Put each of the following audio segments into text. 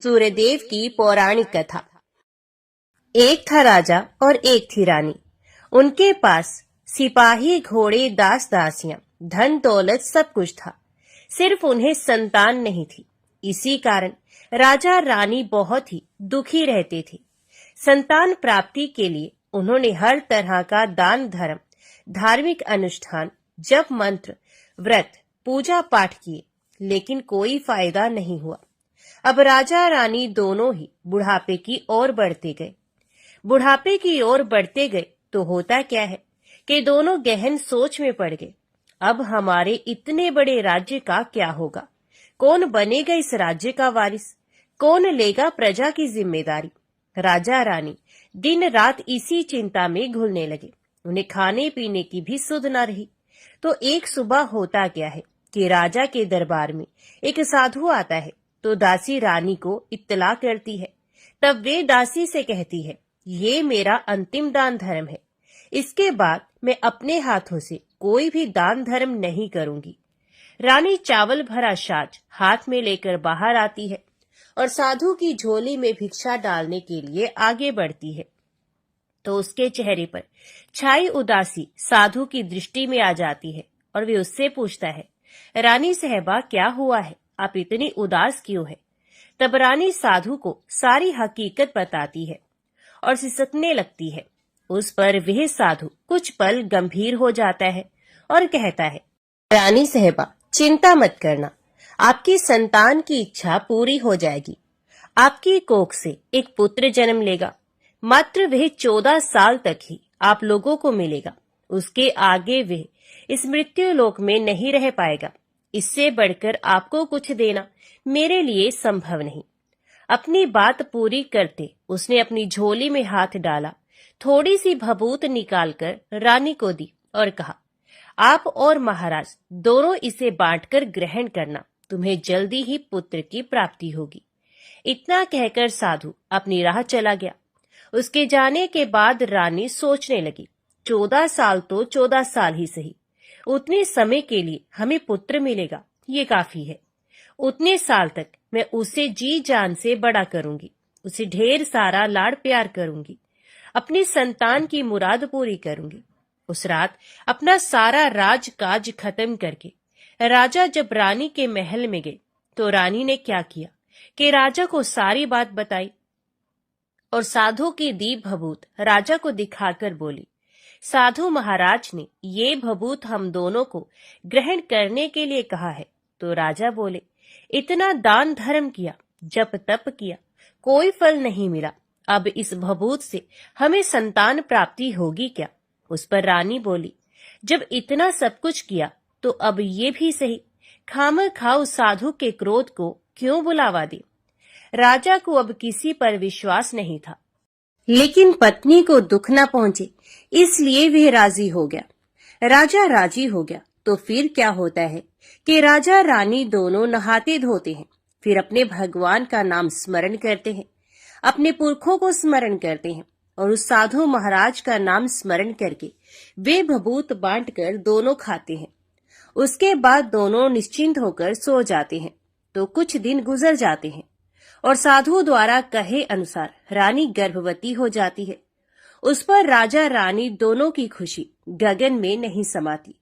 सूर्यदेव की पौराणिक कथा। एक था राजा और एक थी रानी। उनके पास सिपाही, घोड़े, दास दासियां, धन दौलत सब कुछ था। सिर्फ उन्हें संतान नहीं थी। इसी कारण राजा रानी बहुत ही दुखी रहते थे। संतान प्राप्ति के लिए उन्होंने हर तरह का दान धर्म, धार्मिक अनुष्ठान, जप मंत्र, व्रत, पूजा पाठ किए, लेकिन कोई फायदा नहीं हुआ। अब राजा रानी दोनों ही बुढ़ापे की ओर बढ़ते गए। बुढ़ापे की ओर बढ़ते गए तो होता क्या है कि दोनों गहन सोच में पड़ गए। अब हमारे इतने बड़े राज्य का क्या होगा? कौन बनेगा इस राज्य का वारिस? कौन लेगा प्रजा की जिम्मेदारी? राजा रानी दिन रात इसी चिंता में घुलने लगे। उन्हें खाने पीने की भी सुध न रही। तो एक सुबह होता क्या है कि राजा के दरबार में एक साधु आता है। तो दासी रानी को इत्तला करती है। तब वे दासी से कहती है, ये मेरा अंतिम दान धर्म है। इसके बाद मैं अपने हाथों से कोई भी दान धर्म नहीं करूंगी। रानी चावल भरा साज हाथ में लेकर बाहर आती है और साधु की झोली में भिक्षा डालने के लिए आगे बढ़ती है। तो उसके चेहरे पर छाई उदासी साधु की दृष्टि में आ जाती है और वे उससे पूछता है, रानी साहबा क्या हुआ है? आप इतनी उदास क्यों है? तब रानी साधु को सारी हकीकत बताती है और सिसकने लगती है। उस पर वह साधु कुछ पल गंभीर हो जाता है और कहता है, रानी साहबा चिंता मत करना, आपकी संतान की इच्छा पूरी हो जाएगी। आपकी कोख से एक पुत्र जन्म लेगा। मात्र वह 14 साल तक ही आप लोगों को मिलेगा। उसके आगे वह इस मृत्यु लोक में नहीं रह पाएगा। इससे बढ़कर आपको कुछ देना मेरे लिए संभव नहीं। अपनी बात पूरी करते उसने अपनी झोली में हाथ डाला, थोड़ी सी भभूत निकालकर रानी को दी और कहा, आप और महाराज दोनों इसे बांटकर ग्रहण करना, तुम्हें जल्दी ही पुत्र की प्राप्ति होगी। इतना कहकर साधु अपनी राह चला गया। उसके जाने के बाद रानी सोचने लगी, 14 साल तो 14 साल ही सही, उतने समय के लिए हमें पुत्र मिलेगा, ये काफी है। उतने साल तक मैं उसे जी जान से बड़ा करूंगी, उसे ढेर सारा लाड़ प्यार करूंगी, अपनी संतान की मुराद पूरी करूंगी। उस रात अपना सारा राज काज खत्म करके राजा जब रानी के महल में गए तो रानी ने क्या किया कि राजा को सारी बात बताई और साधु की दी भभूत राजा को दिखाकर बोली, साधु महाराज ने ये भभूत हम दोनों को ग्रहण करने के लिए कहा है। तो राजा बोले, इतना दान धर्म किया, जप तप किया, कोई फल नहीं मिला। अब इस भभूत से हमें संतान प्राप्ति होगी क्या? उस पर रानी बोली, जब इतना सब कुछ किया तो अब ये भी सही, खामखा उस साधु के क्रोध को क्यों बुलावा दे। राजा को अब किसी पर विश्वास नहीं था, लेकिन पत्नी को दुख न पहुंचे इसलिए वह राजी हो गया। राजा राजी हो गया तो फिर क्या होता है कि राजा रानी दोनों नहाते धोते हैं, फिर अपने भगवान का नाम स्मरण करते हैं, अपने पुरखों को स्मरण करते हैं और उस साधु महाराज का नाम स्मरण करके वे भभूत बांटकर दोनों खाते हैं। उसके बाद दोनों निश्चिंत होकर सो जाते हैं। तो कुछ दिन गुजर जाते हैं और साधु द्वारा कहे अनुसार रानी गर्भवती हो जाती है। उस पर राजा रानी दोनों की खुशी गगन में नहीं समाती।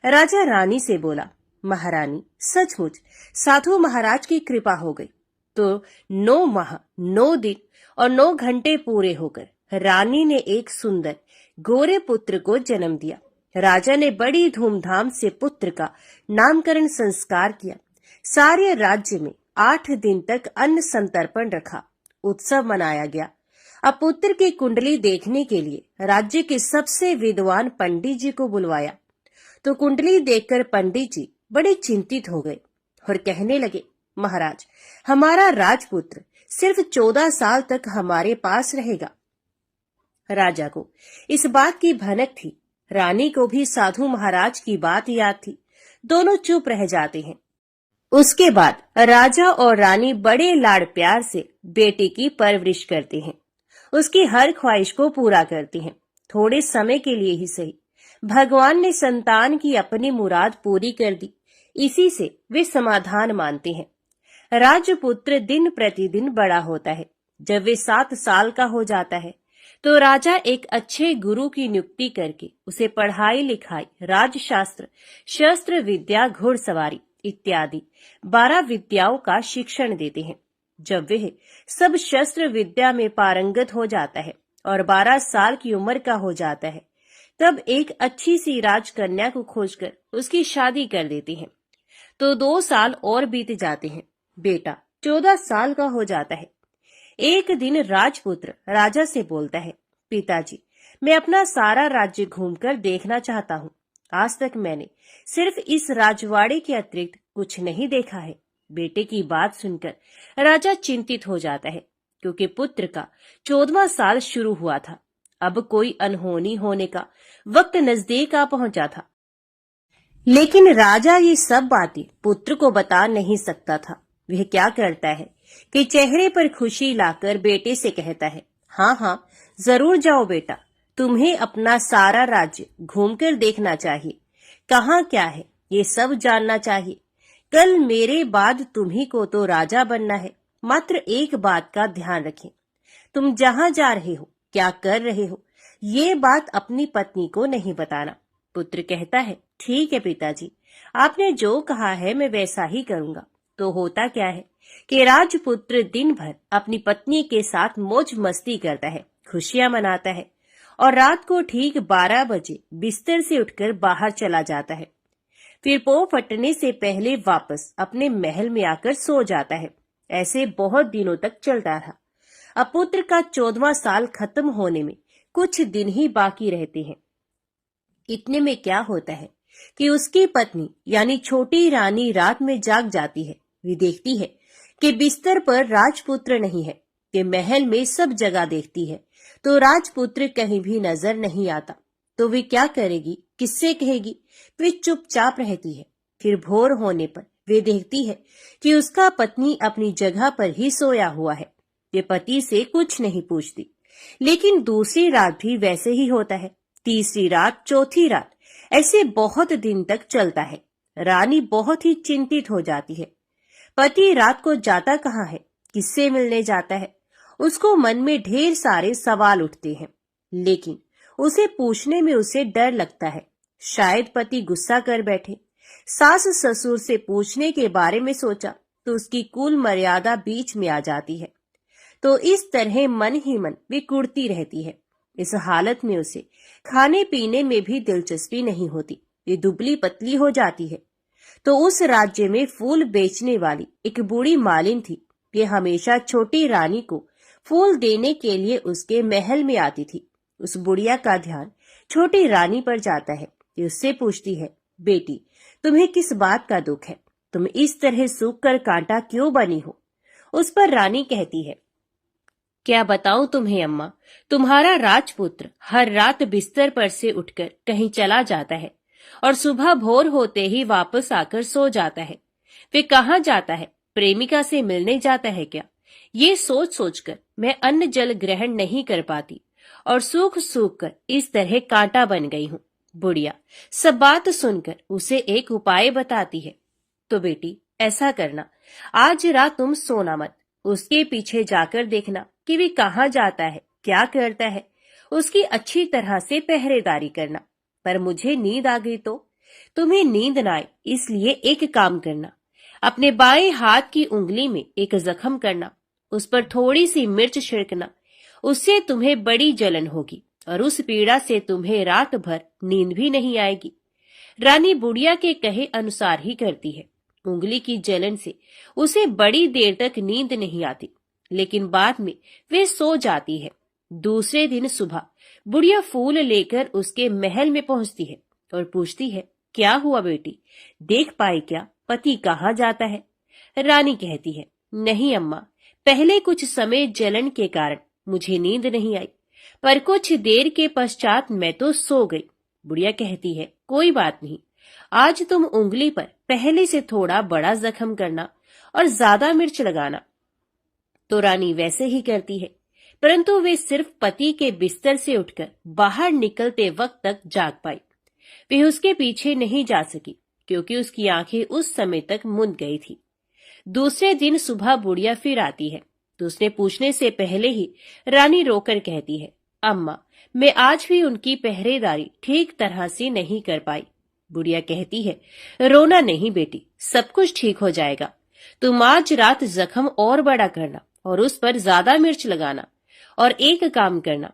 राजा रानी से बोला, महारानी सचमुच साधु महाराज की कृपा हो गई। तो 9 माह 9 दिन और 9 घंटे पूरे होकर रानी ने एक सुंदर गोरे पुत्र को जन्म दिया। राजा ने बड़ी धूमधाम से पुत्र का नामकरण संस्कार किया। सारे राज्य में 8 दिन तक अन्न संतर्पण रखा, उत्सव मनाया गया। अब पुत्र की कुंडली देखने के लिए राज्य के सबसे विद्वान पंडित जी को बुलवाया। तो कुंडली देखकर पंडित जी बड़े चिंतित हो गए और कहने लगे, महाराज हमारा राजपुत्र सिर्फ 14 साल तक हमारे पास रहेगा। राजा को इस बात की भनक थी, रानी को भी साधु महाराज की बात याद थी। दोनों चुप रह जाते हैं। उसके बाद राजा और रानी बड़े लाड़ प्यार से बेटे की परवरिश करते हैं, उसकी हर ख्वाहिश को पूरा करते हैं। थोड़े समय के लिए ही सही, भगवान ने संतान की अपनी मुराद पूरी कर दी, इसी से वे समाधान मानते हैं। राजपुत्र दिन प्रतिदिन बड़ा होता है। जब वे 7 साल का हो जाता है तो राजा एक अच्छे गुरु की नियुक्ति करके उसे पढ़ाई लिखाई, राजशास्त्र, शस्त्र विद्या, घुड़सवारी इत्यादि 12 विद्याओं का शिक्षण देते हैं। जब वह सब शस्त्र विद्या में पारंगत हो जाता है और 12 साल की उम्र का हो जाता है, तब एक अच्छी सी राजकन्या को खोजकर उसकी शादी कर देते हैं। तो 2 साल और बीत जाते हैं। बेटा 14 साल का हो जाता है। एक दिन राजपुत्र राजा से बोलता है, पिताजी, मैं अपना सारा राज्य घूमकर देखना चाहता हूँ। आज तक मैंने सिर्फ इस राजवाड़े के अतिरिक्त कुछ नहीं देखा है। बेटे की बात सुनकर राजा चिंतित हो जाता है, क्योंकि पुत्र का 14वां साल शुरू हुआ था। अब कोई अनहोनी होने का वक्त नजदीक आ पहुंचा था। लेकिन राजा ये सब बातें पुत्र को बता नहीं सकता था। वह क्या करता है कि चेहरे पर खुशी लाकर बेटे से कहता है, हाँ हाँ, जरूर जाओ बेटा, तुम्हें अपना सारा राज्य घूमकर देखना चाहिए। कहाँ क्या है ये सब जानना चाहिए। कल मेरे बाद तुम्ही को तो राजा बनना है। मात्र एक बात का ध्यान रखें, तुम जहाँ जा रहे हो, क्या कर रहे हो, ये बात अपनी पत्नी को नहीं बताना। पुत्र कहता है, ठीक है पिताजी, आपने जो कहा है मैं वैसा ही करूंगा। तो होता क्या है कि राजपुत्र दिन भर अपनी पत्नी के साथ मौज मस्ती करता है, खुशियां मनाता है और रात को ठीक 12 बजे बिस्तर से उठकर बाहर चला जाता है। फिर पौ फटने से पहले वापस अपने महल में आकर सो जाता है। ऐसे बहुत दिनों तक चलता रहा। अब पुत्र का 14वां साल खत्म होने में कुछ दिन ही बाकी रहते हैं। इतने में क्या होता है कि उसकी पत्नी यानी छोटी रानी रात में जाग जाती है। वे देखती है कि बिस्तर पर राजपुत्र नहीं है। कि महल में सब जगह देखती है तो राजपुत्र कहीं भी नजर नहीं आता। तो वे क्या करेगी, किससे कहेगी? वे चुपचाप रहती है। फिर भोर होने पर वे देखती है कि उसका पत्नी अपनी जगह पर ही सोया हुआ है। वे पति से कुछ नहीं पूछती। लेकिन दूसरी रात भी वैसे ही होता है, तीसरी रात, चौथी रात, ऐसे बहुत दिन तक चलता है। रानी बहुत ही चिंतित हो जाती है। पति रात को जाता कहाँ है, किससे मिलने जाता है? उसको मन में ढेर सारे सवाल उठते हैं, लेकिन उसे पूछने में उसे डर लगता है। शायद पति गुस्सा कर बैठे। सास ससुर से पूछने के बारे में सोचा तो उसकी कुल मर्यादा बीच में आ जाती है। तो इस तरह मन ही मन वे कुढ़ती रहती है। इस हालत में उसे खाने पीने में भी दिलचस्पी नहीं होती। वे दुबली पतली हो जाती है। तो उस राज्य में फूल बेचने वाली एक बूढ़ी मालिन थी। ये हमेशा छोटी रानी को फूल देने के लिए उसके महल में आती थी। उस बुढ़िया का ध्यान छोटी रानी पर जाता है। ये उससे पूछती है, बेटी, तुम्हें किस बात का दुख है? तुम इस तरह सूख कर कांटा क्यों बनी हो? उस पर रानी कहती है, क्या बताऊं तुम्हें अम्मा, तुम्हारा राजपुत्र हर रात बिस्तर पर से उठकर कहीं चला जाता है और सुबह भोर होते ही वापस आकर सो जाता है। वे कहाँ जाता है? प्रेमिका से मिलने जाता है क्या? ये सोच सोचकर मैं अन्न जल ग्रहण नहीं कर पाती और सूख सूख कर इस तरह कांटा बन गई हूँ। बुढ़िया सब बात सुनकर उसे एक उपाय बताती है। तो बेटी ऐसा करना, आज रात तुम सोना मत, उसके पीछे जाकर देखना कि वे कहाँ जाता है, क्या करता है। उसकी अच्छी तरह से पहरेदारी करना। पर मुझे नींद आ गई तो? तुम्हें नींद ना आए इसलिए एक काम करना, अपने बाएं हाथ की उंगली में एक जख्म करना, उस पर थोड़ी सी मिर्च छिड़कना। उससे तुम्हें बड़ी जलन होगी और उस पीड़ा से तुम्हें रात भर नींद भी नहीं आएगी। रानी बुढ़िया के कहे अनुसार ही करती है। उंगली की जलन से उसे बड़ी देर तक नींद नहीं आती, लेकिन बाद में वे सो जाती है। दूसरे दिन सुबह बुढ़िया फूल लेकर उसके महल में पहुंचती है और पूछती है, क्या हुआ बेटी, देख पाई क्या पति कहाँ जाता है? रानी कहती है, नहीं अम्मा, पहले कुछ समय जलन के कारण मुझे नींद नहीं आई, पर कुछ देर के पश्चात मैं तो सो गई। बुढ़िया कहती है, कोई बात नहीं, आज तुम उंगली पर पहले से थोड़ा बड़ा जख्म करना और ज्यादा मिर्च लगाना। तो रानी वैसे ही करती है, परंतु वे सिर्फ पति के बिस्तर से उठकर बाहर निकलते वक्त तक जाग पाई। वे उसके पीछे नहीं जा सकी, क्योंकि उसकी आंखें उस समय तक मुंद गई थी। दूसरे दिन सुबह बुढ़िया फिर आती है तो उसने पूछने से पहले ही रानी रोकर कहती है, अम्मा, मैं आज भी उनकी पहरेदारी ठीक तरह से नहीं कर पाई। बुढ़िया कहती है, रोना नहीं बेटी, सब कुछ ठीक हो जाएगा। तुम आज रात जख्म और बड़ा करना और उस पर ज्यादा मिर्च लगाना, और एक काम करना,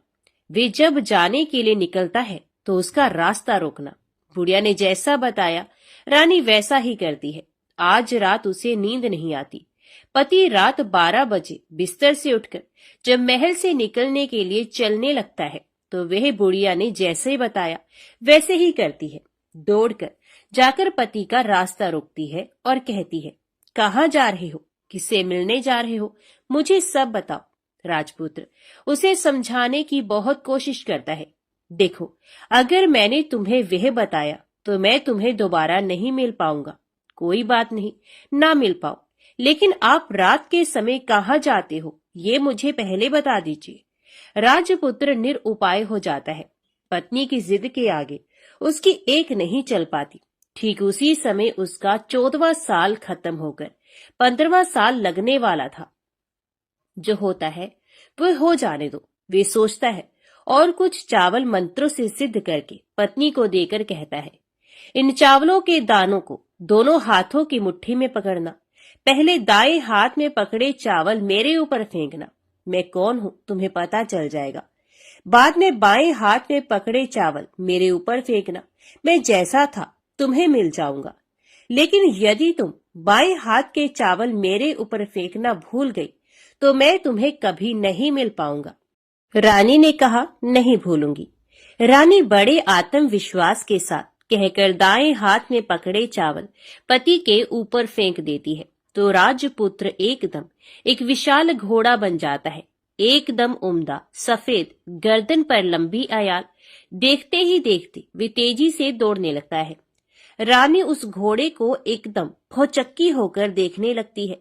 वे जब जाने के लिए निकलता है तो उसका रास्ता रोकना। बुढ़िया ने जैसा बताया रानी वैसा ही करती है। आज रात उसे नींद नहीं आती। पति रात 12 बजे बिस्तर से उठकर जब महल से निकलने के लिए चलने लगता है तो वह बुढ़िया ने जैसे बताया वैसे ही करती है। दौड़कर जाकर पति का रास्ता रोकती है और कहती है, कहाँ जा रहे हो, किससे मिलने जा रहे हो, मुझे सब बताओ। राजपुत्र उसे समझाने की बहुत कोशिश करता है। देखो, अगर मैंने तुम्हें वह बताया तो मैं तुम्हें दोबारा नहीं मिल पाऊंगा। कोई बात नहीं, ना मिल पाओ, लेकिन आप रात के समय कहाँ जाते हो ये मुझे पहले बता दीजिए। राजपुत्र निरुपाय हो जाता है। पत्नी की जिद के आगे उसकी एक नहीं चल पाती। ठीक उसी समय उसका 14वां साल खत्म होकर 15वां साल लगने वाला था। जो होता है वह हो जाने दो, वे सोचता है, और कुछ चावल मंत्रों से सिद्ध करके पत्नी को देकर कहता है, इन चावलों के दानों को दोनों हाथों की मुट्ठी में पकड़ना। पहले दाएं हाथ में पकड़े चावल मेरे ऊपर फेंकना, मैं कौन हूं तुम्हें पता चल जाएगा। बाद में बाएं हाथ में पकड़े चावल मेरे ऊपर फेंकना, मैं जैसा था तुम्हें मिल जाऊंगा। लेकिन यदि तुम बाएं हाथ के चावल मेरे ऊपर फेंकना भूल गई तो मैं तुम्हें कभी नहीं मिल पाऊंगा। रानी ने कहा, नहीं भूलूंगी। रानी बड़े आत्मविश्वास के साथ कहकर दाएं हाथ में पकड़े चावल पति के ऊपर फेंक देती है तो राजपुत्र एकदम एक विशाल घोड़ा बन जाता है। एकदम उम्दा, सफेद, गर्दन पर लंबी आयाल। देखते ही देखते वे तेजी से दौड़ने लगता है। रानी उस घोड़े को एकदम भौचक्की होकर देखने लगती है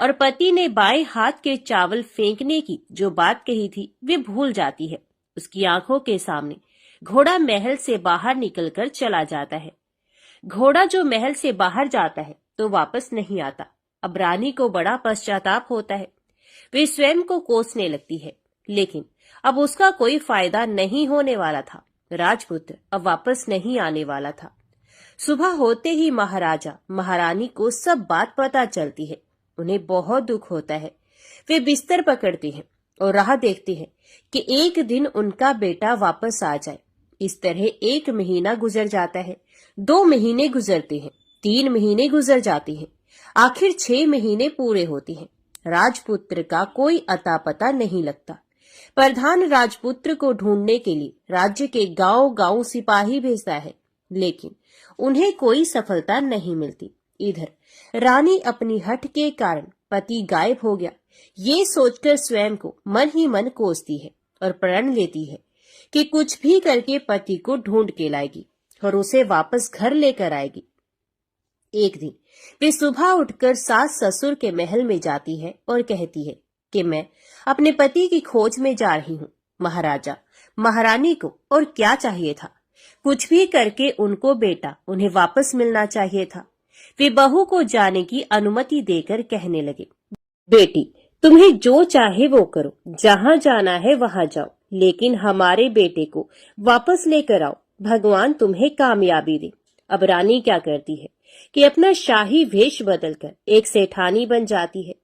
और पति ने बाएं हाथ के चावल फेंकने की जो बात कही थी वे भूल जाती है। उसकी आंखों के सामने घोड़ा महल से बाहर निकलकर चला जाता है। घोड़ा जो महल से बाहर जाता है तो वापस नहीं आता। अब रानी को बड़ा पश्चाताप होता है। वे स्वयं को कोसने लगती है, लेकिन अब उसका कोई फायदा नहीं होने वाला था। राजपुत्र अब वापस नहीं आने वाला था। सुबह होते ही महाराजा महारानी को सब बात पता चलती है। उन्हें बहुत दुख होता है। वे बिस्तर पकड़ते हैं और राह देखते हैं कि एक दिन उनका बेटा वापस आ जाए। इस तरह 1 महीना गुजर जाता है, 2 महीने गुजरते हैं, 3 महीने गुजर जाते हैं, आखिर 6 महीने पूरे होते हैं। राजपुत्र का कोई अता पता नहीं लगता। प्रधान राजपुत्र को ढूंढने के लिए राज्य के गांव-गांव सिपाही भेजता है, लेकिन उन्हें कोई सफलता नहीं मिलती। इधर रानी अपनी हठ के कारण पति गायब हो गया ये सोचकर स्वयं को मन ही मन कोसती है और प्रण लेती है कि कुछ भी करके पति को ढूंढ के लाएगी और उसे वापस घर लेकर आएगी। एक दिन वे सुबह उठकर सास ससुर के महल में जाती है और कहती है कि मैं अपने पति की खोज में जा रही हूँ। महाराजा महारानी को और क्या चाहिए था, कुछ भी करके उनको बेटा उन्हें वापस मिलना चाहिए था। वे बहू को जाने की अनुमति देकर कहने लगे, बेटी तुम्हें जो चाहे वो करो, जहाँ जाना है वहाँ जाओ, लेकिन हमारे बेटे को वापस लेकर आओ, भगवान तुम्हें कामयाबी दे। अब रानी क्या करती है कि अपना शाही वेश बदलकर एक सेठानी बन जाती है।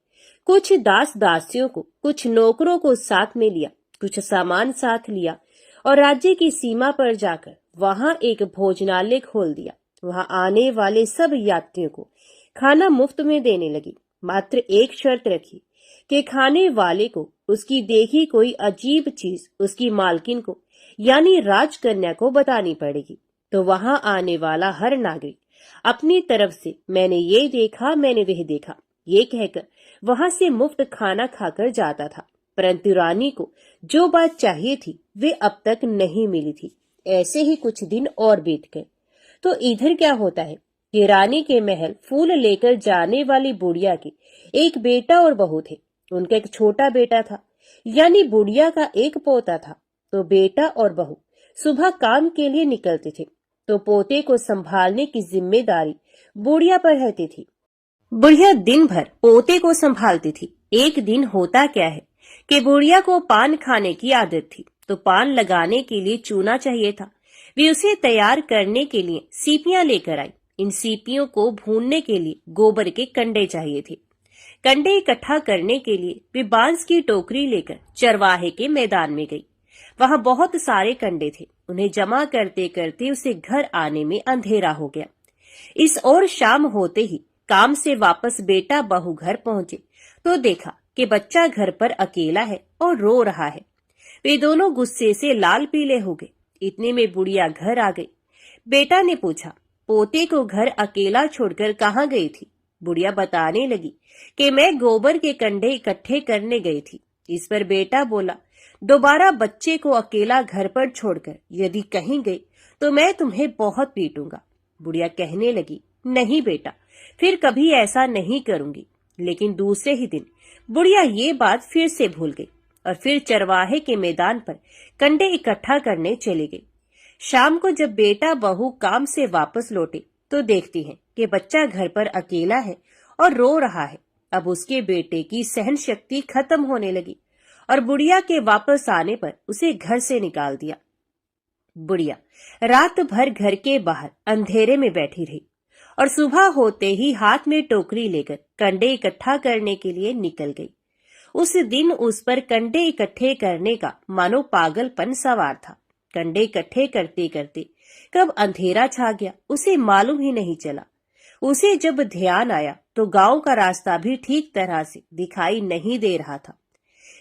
कुछ दास दासियों को, कुछ नौकरों को साथ में लिया, कुछ सामान साथ लिया और राज्य की सीमा पर जाकर वहां एक भोजनालय खोल दिया। वहां आने वाले सब यात्रियों को खाना मुफ्त में देने लगी। मात्र एक शर्त रखी कि खाने वाले को उसकी देखी कोई अजीब चीज उसकी मालकिन को यानी राजकन्या को बतानी पड़ेगी। तो वहां आने वाला हर नागरिक अपनी तरफ से मैंने ये देखा, मैंने वह देखा, ये कहकर वहां से मुफ्त खाना खाकर जाता था। परंतु रानी को जो बात चाहिए थी वे अब तक नहीं मिली थी। ऐसे ही कुछ दिन और बीत गए तो इधर क्या होता है कि रानी के महल फूल लेकर जाने वाली बुढ़िया के एक बेटा और बहू थे। उनका एक छोटा बेटा था, यानी बुढ़िया का एक पोता था। तो बेटा और बहू सुबह काम के लिए निकलते थे तो पोते को संभालने की जिम्मेदारी बुढ़िया पर रहती थी। बुढ़िया दिन भर पोते को संभालती थी। एक दिन होता क्या है कि बुढ़िया को पान खाने की आदत थी, तो पान लगाने के लिए चूना चाहिए था। वे उसे तैयार करने के लिए सीपियां लेकर आई। इन सीपियों को भूनने के लिए गोबर के कंडे चाहिए थे। कंडे इकट्ठा करने के लिए वे बांस की टोकरी लेकर चरवाहे के मैदान में गई। वहां बहुत सारे कंडे थे। उन्हें जमा करते करते उसे घर आने में अंधेरा हो गया। इस ओर शाम होते ही काम से वापस बेटा बहू घर पहुंचे तो देखा कि बच्चा घर पर अकेला है और रो रहा है। वे दोनों गुस्से से लाल पीले हो गए। इतने में बुढ़िया घर आ गई। बेटा ने पूछा, पोते को घर अकेला छोड़कर कहाँ गई थी? बुढ़िया बताने लगी कि मैं गोबर के कंडे इकट्ठे करने गई थी। इस पर बेटा बोला, दोबारा बच्चे को अकेला घर पर छोड़कर यदि कहीं गई तो मैं तुम्हें बहुत पीटूंगा। बुढ़िया कहने लगी, नहीं बेटा, फिर कभी ऐसा नहीं करूंगी। लेकिन दूसरे ही दिन बुढ़िया ये बात फिर से भूल गई और फिर चरवाहे के मैदान पर कंडे इकट्ठा करने चली गई। शाम को जब बेटा बहू काम से वापस लौटे तो देखती हैं कि बच्चा घर पर अकेला है और रो रहा है। अब उसके बेटे की सहन शक्ति खत्म होने लगी और बुढ़िया के वापस आने पर उसे घर से निकाल दिया। बुढ़िया रात भर घर के बाहर अंधेरे में बैठी रही और सुबह होते ही हाथ में टोकरी लेकर कंडे इकट्ठा करने के लिए निकल गई। उस दिन उस पर कंडे इकट्ठे करने का मानो पागलपन सवार था। कंडे इकट्ठे करते करते कब अंधेरा छा गया उसे मालूम ही नहीं चला। उसे जब ध्यान आया तो गांव का रास्ता भी ठीक तरह से दिखाई नहीं दे रहा था।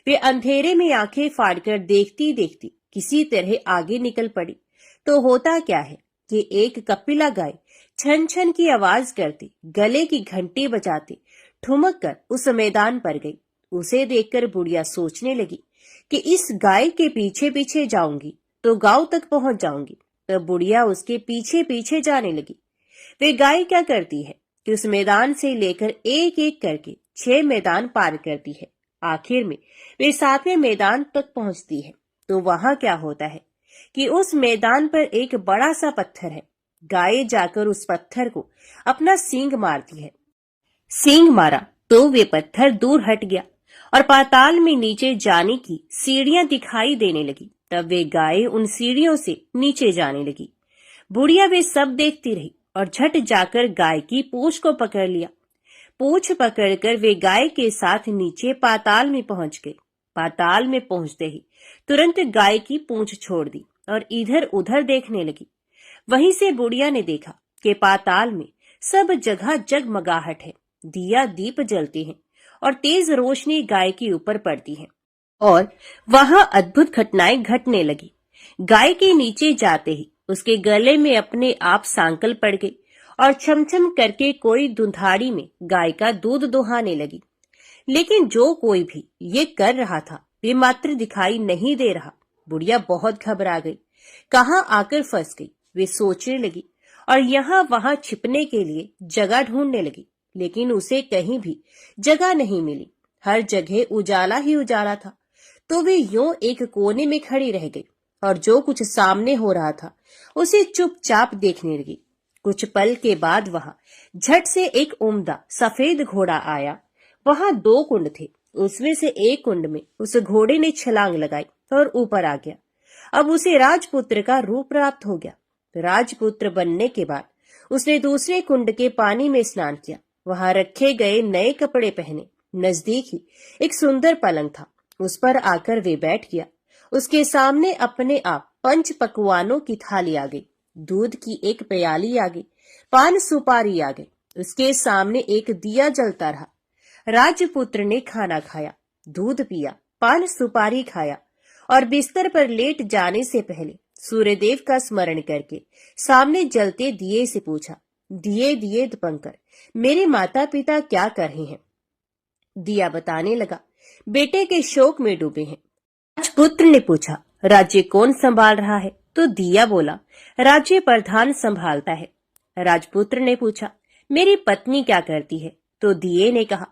वे अंधेरे में आंखें फाड़कर देखती देखती किसी तरह आगे निकल पड़ी। तो होता क्या है कि एक कपिला गाय छन छन की आवाज करती, गले की घंटी बजाती ठुमक कर उस मैदान पर गई। उसे देखकर बुढ़िया सोचने लगी कि इस गाय के पीछे पीछे जाऊंगी तो गांव तक पहुंच जाऊंगी। तब बुढ़िया उसके पीछे पीछे जाने लगी। वे गाय क्या करती है कि उस मैदान से लेकर एक एक करके 6 मैदान पार करती है। आखिर में वे 7वें मैदान तक पहुंचती है। तो वहां क्या होता है कि उस मैदान पर एक बड़ा सा पत्थर है। गाय जाकर उस पत्थर को अपना सींग मारती है। सींग मारा तो वे पत्थर दूर हट गया और पाताल में नीचे जाने की सीढ़ियां दिखाई देने लगी। तब वे गाय उन सीढ़ियों से नीचे जाने लगी। बुढ़िया वे सब देखती रही और झट जाकर गाय की पूंछ को पकड़ लिया। पूंछ पकड़कर वे गाय के साथ नीचे पाताल में पहुंच गए। पाताल में पहुंचते ही तुरंत गाय की पूंछ छोड़ दी और इधर उधर देखने लगी। वहीं से बुढ़िया ने देखा कि पाताल में सब जगह जगमगाहट है, दिया दीप जलते हैं और तेज रोशनी गाय के ऊपर पड़ती है और वहां अद्भुत घटनाएं घटने लगी। गाय के नीचे जाते ही उसके गले में अपने आप सांकल पड़ गई और छमछम करके कोई दुधाड़ी में गाय का दूध दुहाने लगी। लेकिन जो कोई भी ये कर रहा था वे मात्र दिखाई नहीं दे रहा। बुढ़िया बहुत घबरा गई, कहाँ आकर फंस गई वे सोचने लगी और यहाँ वहां छिपने के लिए जगह ढूंढने लगी। लेकिन उसे कहीं भी जगह नहीं मिली। हर जगह उजाला ही उजाला था। तो वे यूं एक कोने में खड़ी रह गई और जो कुछ सामने हो रहा था उसे चुपचाप देखने लगी। कुछ पल के बाद वहां झट से एक उम्दा सफेद घोड़ा आया। वहां 2 कुंड थे। उसमें से एक कुंड में उस घोड़े ने छलांग लगाई और ऊपर आ गया। अब उसे राजपुत्र का रूप प्राप्त हो गया। राजपुत्र बनने के बाद उसने दूसरे कुंड के पानी में स्नान किया। वहां रखे गए नए कपड़े पहने। नजदीक ही एक सुंदर पलंग था। उस पर आकर वे बैठ गया। उसके सामने अपने आप 5 पकवानों की थाली आ गई। दूध की एक प्याली आ गई। पान सुपारी आ गई। उसके सामने एक दिया जलता रहा। राजपुत्र ने खाना खाया, दूध पिया, पान सुपारी खाया और बिस्तर पर लेट जाने से पहले सूर्यदेव का स्मरण करके सामने जलते दिए से पूछा, दिए दिए दीपंकर, मेरे माता पिता क्या कर रहे हैं? दिया बताने लगा, बेटे के शोक में डूबे हैं। राजपुत्र ने पूछा, राज्य कौन संभाल रहा है? तो दिया बोला, राज्य प्रधान संभालता है। राजपुत्र ने पूछा, मेरी पत्नी क्या करती है? तो दिए ने कहा,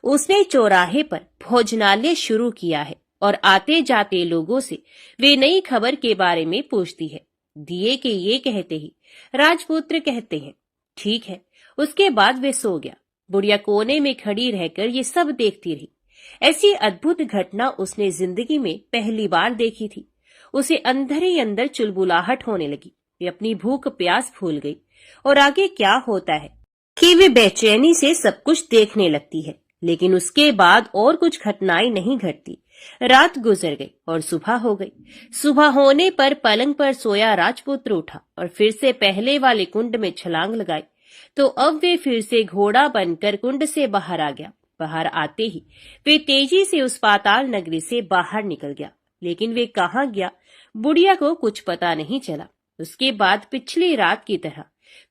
उसने चौराहे पर भोजनालय शुरू किया है और आते जाते लोगों से वे नई खबर के बारे में पूछती है। दिए के ये कहते ही राजपुत्र कहते हैं, ठीक है। उसके बाद वे सो गया। बुढ़िया कोने में खड़ी रहकर ये सब देखती रही। ऐसी अद्भुत घटना उसने जिंदगी में पहली बार देखी थी। उसे अंदर ही अंदर चुलबुलाहट होने लगी। वे अपनी भूख प्यास भूल गई और आगे क्या होता है कि वे बेचैनी से सब कुछ देखने लगती है। लेकिन उसके बाद और कुछ घटनाएं नहीं घटती। रात गुजर गई और सुबह हो गई। सुबह होने पर पलंग पर सोया राजपुत्र उठा और फिर से पहले वाले कुंड में छलांग लगाई। तो अब वे फिर से घोड़ा बनकर कुंड से बाहर आ गया। बाहर आते ही वे तेजी से उस पाताल नगरी से बाहर निकल गया। लेकिन वे कहाँ गया, बुढ़िया को कुछ पता नहीं चला। उसके बाद पिछली रात की तरह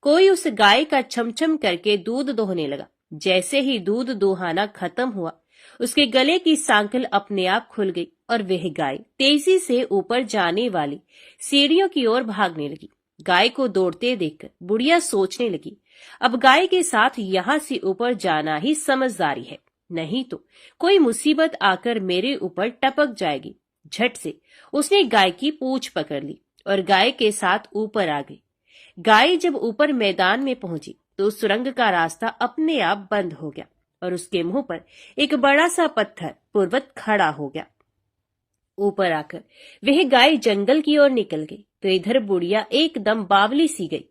कोई उस गाय का छमछम करके दूध दोहने लगा। जैसे ही दूध दोहाना खत्म हुआ, उसके गले की सांकल अपने आप खुल गई और वह गाय तेजी से ऊपर जाने वाली सीढ़ियों की ओर भागने लगी। गाय को दौड़ते देखकर बुढ़िया सोचने लगी, अब गाय के साथ यहाँ से ऊपर जाना ही समझदारी है, नहीं तो कोई मुसीबत आकर मेरे ऊपर टपक जाएगी। झट से उसने गाय की पूंछ पकड़ ली और गाय के साथ ऊपर आ गई। गाय जब ऊपर मैदान में पहुंची तो सुरंग का रास्ता अपने आप बंद हो गया और उसके मुंह पर एक बड़ा सा पत्थर पूर्वत खड़ा हो गया। ऊपर आकर वह गाय जंगल की ओर निकल गई तो इधर बुढ़िया एकदम बावली सी गई।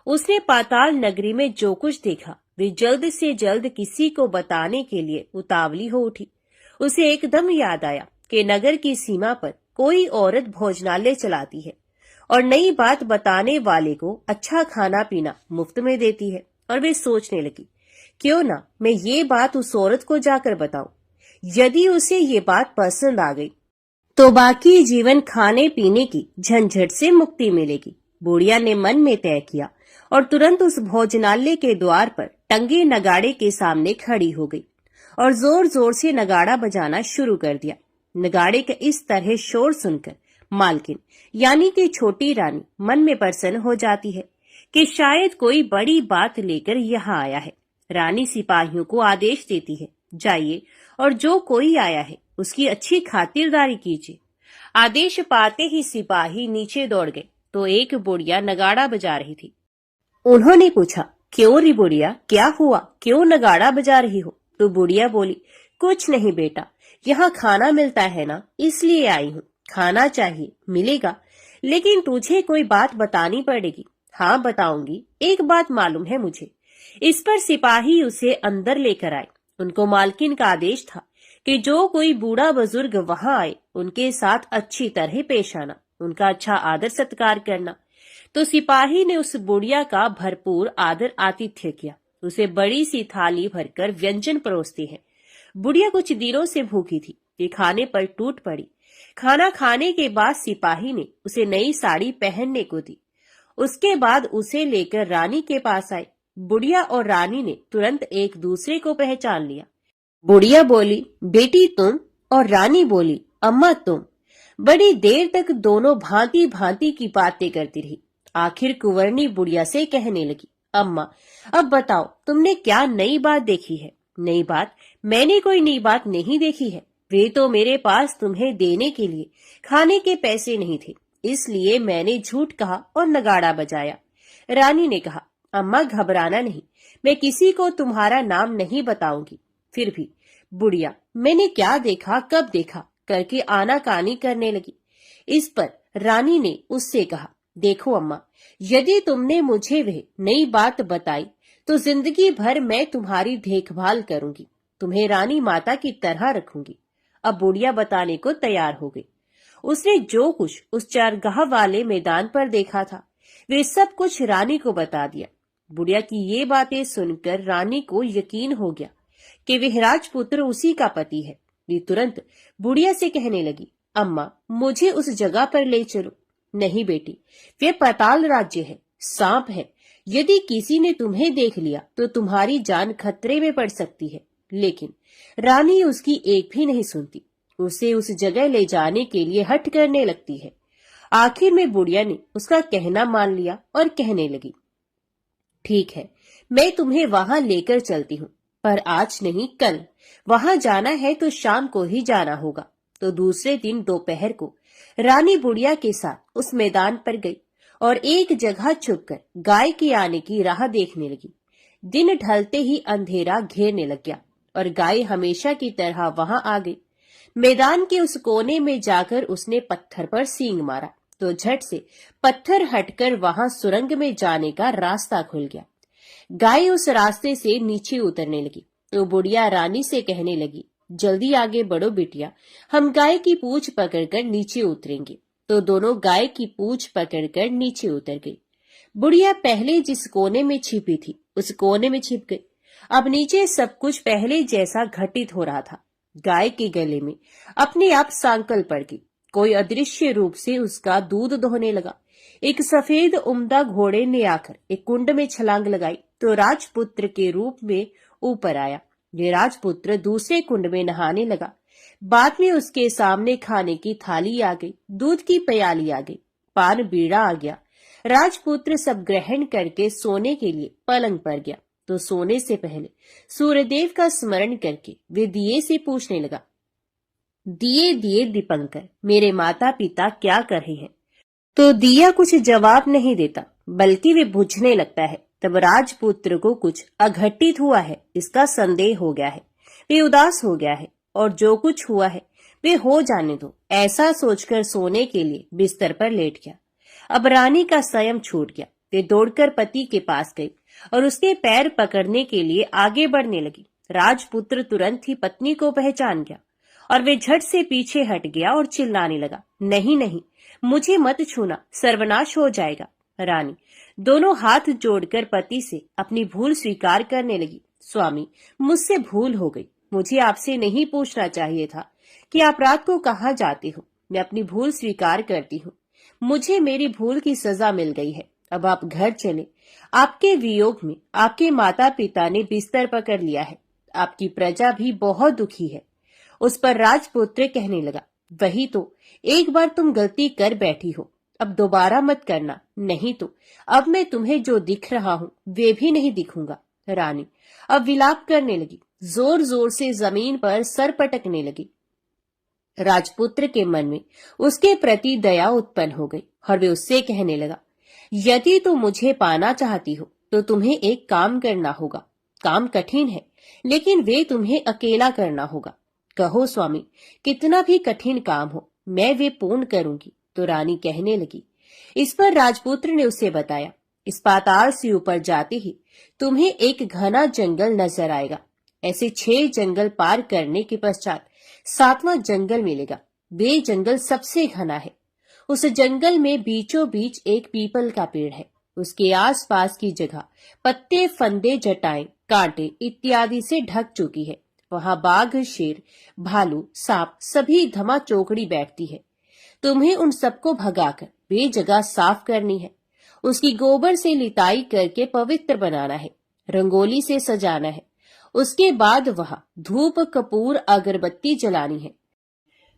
उसने पाताल नगरी में जो कुछ देखा वे जल्द से जल्द किसी को बताने के लिए उतावली हो उठी। उसे एकदम याद आया कि नगर की सीमा पर कोई औरत भोजनालय चलाती है और नई बात बताने वाले को अच्छा खाना पीना मुफ्त में देती है। और वे सोचने लगी, क्यों ना मैं ये बात उस औरत को जाकर बताऊं। यदि उसे ये बात पसंद आ गई तो बाकी जीवन खाने पीने की झंझट से मुक्ति मिलेगी। बुढ़िया ने मन में तय किया और तुरंत उस भोजनालय के द्वार पर टंगे नगाड़े के सामने खड़ी हो गई और जोर जोर से नगाड़ा बजाना शुरू कर दिया। नगाड़े के इस तरह शोर सुनकर मालकिन यानी कि छोटी रानी मन में प्रसन्न हो जाती है कि शायद कोई बड़ी बात लेकर यहाँ आया है। रानी सिपाहियों को आदेश देती है, जाइए और जो कोई आया है उसकी अच्छी खातिरदारी कीजिए। आदेश पाते ही सिपाही नीचे दौड़ गए तो एक बुढ़िया नगाड़ा बजा रही थी। उन्होंने पूछा, क्यों री बुढ़िया, क्या हुआ, क्यों नगाड़ा बजा रही हो? तो बुढ़िया बोली, कुछ नहीं बेटा, यहाँ खाना मिलता है ना, इसलिए आई हूँ। खाना चाहिए, मिलेगा, लेकिन तुझे कोई बात बतानी पड़ेगी। हाँ बताऊंगी, एक बात मालूम है मुझे। इस पर सिपाही उसे अंदर लेकर आए। उनको मालकिन का आदेश था कि जो कोई बूढ़ा बुजुर्ग वहां आए उनके साथ अच्छी तरह पेश आना, उनका अच्छा आदर सत्कार करना। तो सिपाही ने उस बुढ़िया का भरपूर आदर आतिथ्य किया। उसे बड़ी सी थाली भरकर व्यंजन परोसते हैं। बुढ़िया कुछ दिनों से भूखी थी, ये खाने पर टूट पड़ी। खाना खाने के बाद सिपाही ने उसे नई साड़ी पहनने को दी। उसके बाद उसे लेकर रानी के पास आए। बुढ़िया और रानी ने तुरंत एक दूसरे को पहचान लिया। बुढ़िया बोली, बेटी तुम, और रानी बोली, अम्मा तुम। बड़ी देर तक दोनों भांति भांति की बातें करती रही। आखिर कुंवरनी बुढ़िया से कहने लगी, अम्मा अब बताओ तुमने क्या नई बात देखी है? नई बात? मैंने कोई नई बात नहीं देखी है। वे तो मेरे पास तुम्हें देने के लिए खाने के पैसे नहीं थे, इसलिए मैंने झूठ कहा और नगाड़ा बजाया। रानी ने कहा, अम्मा घबराना नहीं, मैं किसी को तुम्हारा नाम नहीं बताऊंगी। फिर भी बुढ़िया मैंने क्या देखा, कब देखा करके आनाकानी करने लगी। इस पर रानी ने उससे कहा, देखो अम्मा, यदि तुमने मुझे वह नई बात बताई तो जिंदगी भर मैं तुम्हारी देखभाल करूंगी, तुम्हें रानी माता की तरह रखूंगी। अब बुढ़िया बताने को तैयार हो गई। उसने जो कुछ उस चारगाह वाले मैदान पर देखा था वे सब कुछ रानी को बता दिया। बुढ़िया की ये बातें सुनकर रानी को यकीन हो गया कि वह राजपुत्र उसी का पति है। वे तुरंत बुढ़िया से कहने लगी, अम्मा मुझे उस जगह पर ले चलो। नहीं बेटी, वे पाताल राज्य है, सांप है। यदि किसी ने तुम्हें देख लिया तो तुम्हारी जान खतरे में पड़ सकती है। लेकिन रानी उसकी एक भी नहीं सुनती, उसे उस जगह ले जाने के लिए हठ करने लगती है। आखिर में बुढ़िया ने उसका कहना मान लिया और कहने लगी, ठीक है, मैं तुम्हें वहां लेकर चलती हूँ, पर आज नहीं कल। वहां जाना है तो शाम को ही जाना होगा। तो दूसरे दिन दोपहर को रानी बुढ़िया के साथ उस मैदान पर गई और एक जगह छुपकर गाय के आने की राह देखने लगी। दिन ढलते ही अंधेरा घेरने लग गया और गाय हमेशा की तरह वहां आ गई। मैदान के उस कोने में जाकर उसने पत्थर पर सींग मारा तो झट से पत्थर हटकर वहां सुरंग में जाने का रास्ता खुल गया। गाय उस रास्ते से नीचे उतरने लगी तो बुढ़िया रानी से कहने लगी, जल्दी आगे बढ़ो बिटिया, हम गाय की पूंछ पकड़कर नीचे उतरेंगे। तो दोनों गाय की पूंछ पकड़कर नीचे उतर गई। बुढ़िया पहले जिस कोने में छिपी थी उस कोने में छिप गई। अब नीचे सब कुछ पहले जैसा घटित हो रहा था। गाय के गले में अपने आप सांकल पड़ गई। कोई अदृश्य रूप से उसका दूध दोहने लगा। एक सफेद उम्दा घोड़े ने आकर एक कुंड में छलांग लगाई तो राजपुत्र के रूप में ऊपर आया। ये राजपुत्र दूसरे कुंड में नहाने लगा। बाद में उसके सामने खाने की थाली आ गई, दूध की प्याली आ गई, पान बीड़ा आ गया। राजपुत्र सब ग्रहण करके सोने के लिए पलंग पर गया तो सोने से पहले सूर्यदेव का स्मरण करके वे दिए से पूछने लगा, दिए दिए दीपंकर, मेरे माता पिता क्या कर रहे हैं? तो दिया कुछ जवाब नहीं देता बल्कि वे बुझने लगता है। तब राजपुत्र को कुछ अघटित हुआ है इसका संदेह हो गया है। वे उदास हो गया है और जो कुछ हुआ है वे हो जाने दो ऐसा सोचकर सोने के लिए बिस्तर पर लेट गया। अब रानी का संयम छूट गया। वे दौड़कर पति के पास गई और उसके पैर पकड़ने के लिए आगे बढ़ने लगी। राजपुत्र तुरंत ही पत्नी को पहचान गया और वे झट से पीछे हट गया और चिल्लाने लगा, नहीं नहीं, मुझे मत छूना, सर्वनाश हो जाएगा। रानी दोनों हाथ जोड़कर पति से अपनी भूल स्वीकार करने लगी। स्वामी, मुझसे भूल हो गई। मुझे आपसे नहीं पूछना चाहिए था कि आप रात को कहाँ जाते हो। मैं अपनी भूल स्वीकार करती हूँ। मुझे मेरी भूल की सजा मिल गई है। अब आप घर चले। आपके वियोग में आपके माता पिता ने बिस्तर पकड़ लिया है। आपकी प्रजा भी बहुत दुखी है। उस पर राजपुत्र कहने लगा, वही तो, एक बार तुम गलती कर बैठी हो, अब दोबारा मत करना, नहीं तो अब मैं तुम्हें जो दिख रहा हूँ वे भी नहीं दिखूंगा। रानी अब विलाप करने लगी, जोर जोर से जमीन पर सर पटकने लगी। राजपुत्र के मन में उसके प्रति दया उत्पन्न हो गई और वे उससे कहने लगा, यदि तुम मुझे पाना चाहती हो तो तुम्हें एक काम करना होगा। काम कठिन है लेकिन वे तुम्हें अकेला करना होगा। कहो स्वामी, कितना भी कठिन काम हो मैं वे पूर्ण करूंगी। तो रानी कहने लगी। इस पर राजपुत्र ने उसे बताया, इस पाताल से ऊपर जाते ही तुम्हें एक घना जंगल नजर आएगा। ऐसे 6 जंगल पार करने के पश्चात 7वां जंगल मिलेगा। वे जंगल सबसे घना है। उस जंगल में बीचों बीच एक पीपल का पेड़ है। उसके आसपास की जगह पत्ते, फंदे, जटाएं, कांटे इत्यादि से ढक चुकी है। वहां बाघ, शेर, भालू, सांप सभी धमा चौकड़ी बैठती है। तुम्हें उन सबको भगाकर वे जगह साफ करनी है। उसकी गोबर से लिताई करके पवित्र बनाना है। रंगोली से सजाना है। उसके बाद वहां धूप, कपूर, अगरबत्ती जलानी है।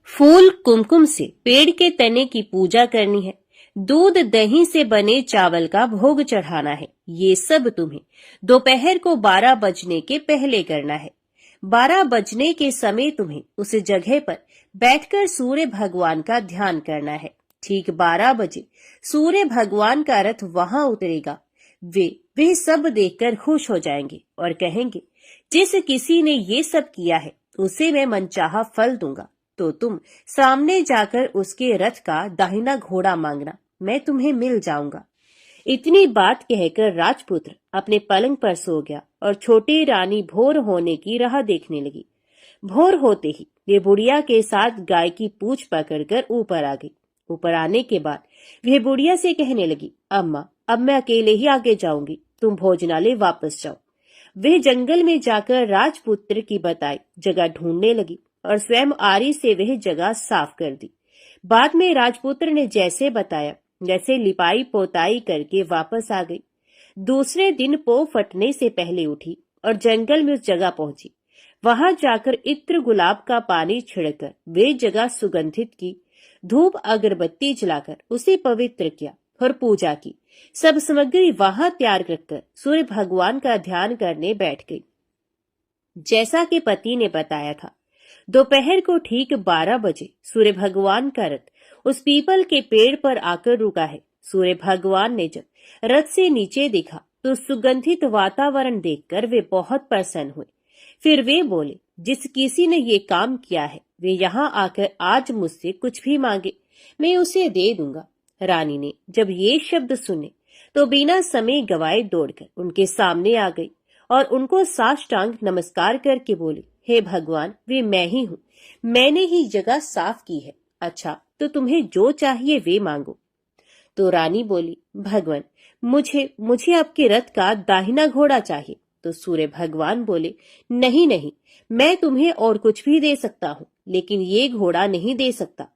फूल, कुमकुम से पेड़ के तने की पूजा करनी है। दूध, दही से बने चावल का भोग चढ़ाना है। ये सब तुम्हें दोपहर को 12 बजने के पहले करना है। 12 बजने के समय तुम्हें उस जगह पर बैठकर सूर्य भगवान का ध्यान करना है। ठीक 12 बजे सूर्य भगवान का रथ वहां उतरेगा। वे सब देखकर खुश हो जाएंगे और कहेंगे, जिस किसी ने ये सब किया है उसे मैं मनचाहा फल दूंगा। तो तुम सामने जाकर उसके रथ का दाहिना घोड़ा मांगना, मैं तुम्हें मिल जाऊंगा। इतनी बात कहकर राजपुत्र अपने पलंग पर सो गया और छोटी रानी भोर होने की राह देखने लगी। भोर होते ही वे बुढ़िया के साथ गाय की पूंछ पकड़कर ऊपर आ गई। ऊपर आने के बाद वे बुढ़िया से कहने लगी, अम्मा, अब मैं अकेले ही आगे जाऊंगी, तुम भोजनालय वापस जाओ। वे जंगल में जाकर राजपुत्र की बताई जगह ढूंढने लगी और स्वयं आरी से वह जगह साफ कर दी। बाद में राजपुत्र ने जैसे बताया वैसे लिपाई पोताई करके वापस आ गई। दूसरे दिन पो फटने से पहले उठी और जंगल में उस जगह पहुंची। वहां जाकर इत्र, गुलाब का पानी छिड़कर वे जगह सुगंधित की। धूप, अगरबत्ती जलाकर उसे पवित्र किया और पूजा की। सब सामग्री वहां तैयार रखकर सूर्य भगवान का ध्यान करने बैठ गई। जैसा कि पति ने बताया था, दोपहर को ठीक 12 बजे सूर्य भगवान का रथ उस पीपल के पेड़ पर आकर रुका है। सूर्य भगवान ने जब रथ से नीचे देखा तो सुगंधित वातावरण देखकर वे बहुत प्रसन्न हुए। फिर वे बोले, जिस किसी ने ये काम किया है वे यहाँ आकर आज मुझसे कुछ भी मांगे, मैं उसे दे दूंगा। रानी ने जब ये शब्द सुने तो बिना समय गवाए दौड़कर उनके सामने आ गई और उनको साष्टांग नमस्कार करके बोली, हे भगवान, वे मैं ही हूँ, मैंने ही जगह साफ की है। अच्छा, तो तुम्हें जो चाहिए वे मांगो। तो रानी बोली, भगवान, मुझे मुझे आपके रथ का दाहिना घोड़ा चाहिए। तो सूर्य भगवान बोले, नहीं नहीं, मैं तुम्हें और कुछ भी दे सकता हूँ, लेकिन ये घोड़ा नहीं दे सकता।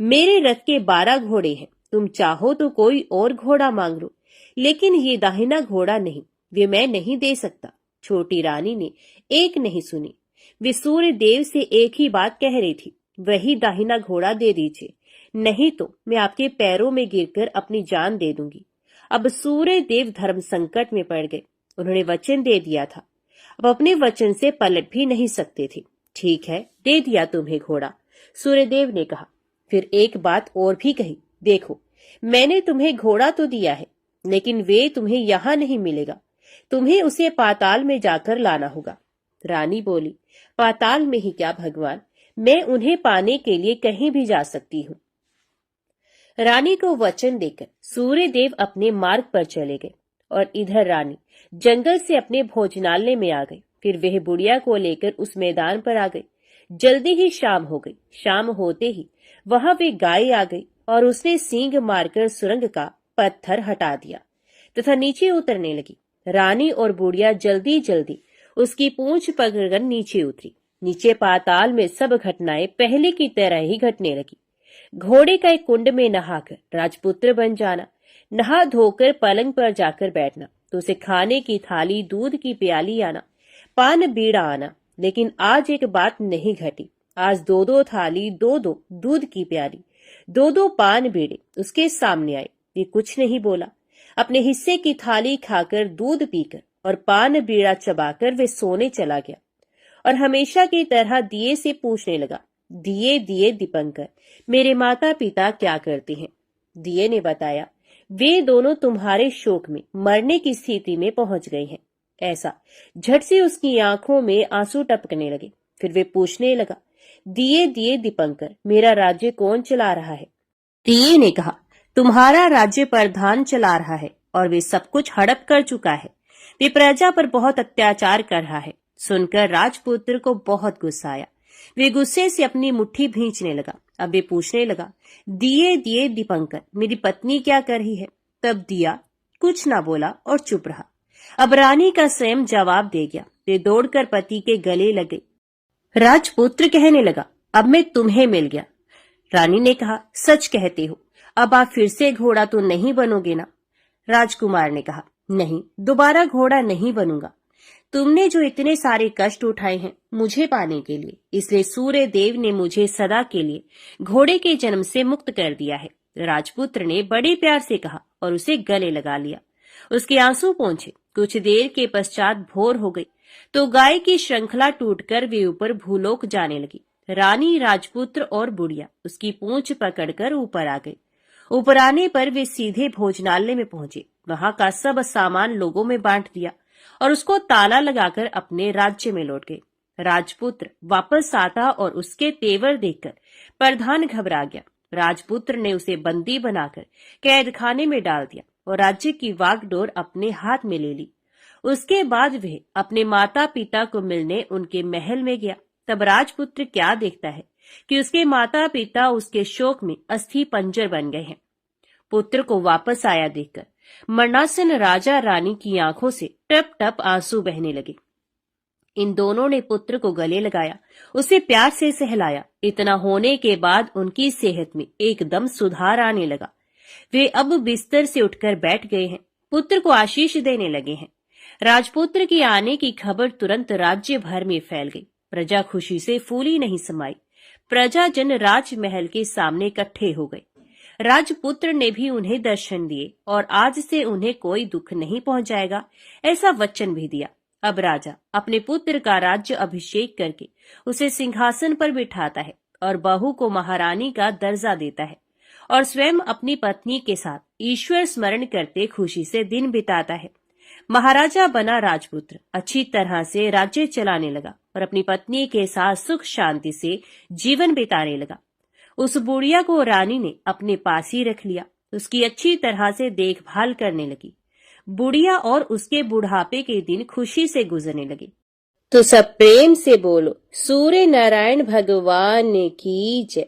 मेरे रथ के 12 घोड़े हैं, तुम चाहो तो कोई और घोड़ा मांग लो, लेकिन ये दाहिना घोड़ा नहीं, वे मैं नहीं दे सकता। छोटी रानी ने एक नहीं सुनी। वे सूर्य देव से एक ही बात कह रही थी, वही दाहिना घोड़ा दे दीजिए, नहीं तो मैं आपके पैरों में गिरकर अपनी जान दे दूंगी। अब सूर्य देव धर्म संकट में पड़ गए। उन्होंने वचन दे दिया था, अब अपने वचन से पलट भी नहीं सकते थे। ठीक है, दे दिया तुम्हें घोड़ा, सूर्यदेव ने कहा। फिर एक बात और भी कही, देखो, मैंने तुम्हें घोड़ा तो दिया है, लेकिन वे तुम्हें यहाँ नहीं मिलेगा, तुम्हें उसे पाताल में जाकर लाना होगा। रानी बोली, पाताल में ही क्या भगवान, मैं उन्हें पाने के लिए कहीं भी जा सकती हूँ। रानी को वचन देकर सूर्यदेव अपने मार्ग पर चले गए और इधर रानी जंगल से अपने भोजनालय में आ गई। फिर वह बुढ़िया को लेकर उस मैदान पर आ गई। जल्दी ही शाम हो गई। शाम होते ही वहां वे गाय आ गई और उसने सींग मारकर सुरंग का पत्थर हटा दिया तथा नीचे उतरने लगी। रानी और बुढ़िया जल्दी जल्दी उसकी पूंछ पकड़कर नीचे उतरी। नीचे पाताल में सब घटनाएं पहले की तरह ही घटने लगी। घोड़े का एक कुंड में नहाकर राजपुत्र बन जाना, नहा धोकर पलंग पर जाकर बैठना, तो उसे खाने की थाली, दूध की प्याली आना, पान बीड़ा आना। लेकिन आज एक बात नहीं घटी। आज 2-2 थाली, 2-2 दूध की प्याली, 2-2 पान बीड़े उसके सामने आए। ये कुछ नहीं बोला। अपने हिस्से की थाली खाकर, दूध पीकर और पान बीड़ा चबाकर वे सोने चला गया और हमेशा की तरह दिए से पूछने लगा, दिए दिए दीपंकर, मेरे माता पिता क्या करते हैं? दिए ने बताया, वे दोनों तुम्हारे शोक में मरने की स्थिति में पहुंच गए हैं। ऐसा झट से उसकी आंखों में आंसू टपकने लगे। फिर वे पूछने लगा, दिए दिए दीपंकर, मेरा राज्य कौन चला रहा है? दिए ने कहा, तुम्हारा राज्य प्रधान चला रहा है और वे सब कुछ हड़प कर चुका है। वे प्रजा पर बहुत अत्याचार कर रहा है। सुनकर राजपुत्र को बहुत गुस्सा आया। वे गुस्से से अपनी मुट्ठी भींचने लगा। अब वे पूछने लगा, दिए दिए दीपंकर, मेरी पत्नी क्या कर रही है? तब दिया कुछ ना बोला और चुप रहा। अब रानी का स्वयं जवाब दे गया। वे दौड़कर पति के गले लगे। राजपुत्र कहने लगा, अब मैं तुम्हें मिल गया। रानी ने कहा, सच कहते हो, अब आप फिर से घोड़ा तो नहीं बनोगे ना? राजकुमार ने कहा, नहीं, दोबारा घोड़ा नहीं बनूंगा। तुमने जो इतने सारे कष्ट उठाए हैं मुझे पाने के लिए, इसलिए सूर्य देव ने मुझे सदा के लिए घोड़े के जन्म से मुक्त कर दिया है। राजपुत्र ने बड़े प्यार से कहा और उसे गले लगा लिया। उसके आंसू पहुंचे। कुछ देर के पश्चात भोर हो गई तो गाय की श्रृंखला टूटकर वे ऊपर भूलोक जाने लगी। रानी, राजपुत्र और बुढ़िया उसकी पूंछ पकड़कर ऊपर आ गई। ऊपर आने पर वे सीधे भोजनालय में पहुंचे। वहां का सब सामान लोगों में बांट दिया और उसको ताला लगाकर अपने राज्य में लौट गए। राजपुत्र वापस आता और उसके तेवर देखकर प्रधान घबरा गया। राजपुत्र ने उसे बंदी बनाकर कैद खाने में डाल दिया और राज्य की वागडोर अपने हाथ में ले ली। उसके बाद वह अपने माता पिता को मिलने उनके महल में गया। तब राजपुत्र क्या देखता है कि उसके माता पिता उसके शोक में अस्थि पंजर बन गए हैं। पुत्र को वापस आया देखकर मरणासन राजा रानी की आंखों से टप टप आंसू बहने लगे। इन दोनों ने पुत्र को गले लगाया, उसे प्यार से सहलाया। इतना होने के बाद उनकी सेहत में एकदम सुधार आने लगा। वे अब बिस्तर से उठकर बैठ गए हैं, पुत्र को आशीष देने लगे हैं। राजपुत्र के आने की खबर तुरंत राज्य भर में फैल गई। प्रजा खुशी से फूली नहीं समाई। प्रजाजन राजमहल के सामने इकट्ठे हो गए। राजपुत्र ने भी उन्हें दर्शन दिए और आज से उन्हें कोई दुख नहीं पहुंचाएगा, ऐसा वचन भी दिया। अब राजा अपने पुत्र का राज्य अभिषेक करके उसे सिंहासन पर बिठाता है और बहू को महारानी का दर्जा देता है और स्वयं अपनी पत्नी के साथ ईश्वर स्मरण करते खुशी से दिन बिताता है। महाराजा बना राजपुत्र, अच्छी तरह से राज्य चलाने लगा और अपनी पत्नी के साथ सुख शांति से जीवन बिताने लगा। उस बुढ़िया को रानी ने अपने पास ही रख लिया, उसकी अच्छी तरह से देखभाल करने लगी। बुढ़िया और उसके बुढ़ापे के दिन खुशी से गुजरने लगे। तो सब प्रेम से बोलो, सूर्य नारायण भगवान की जय।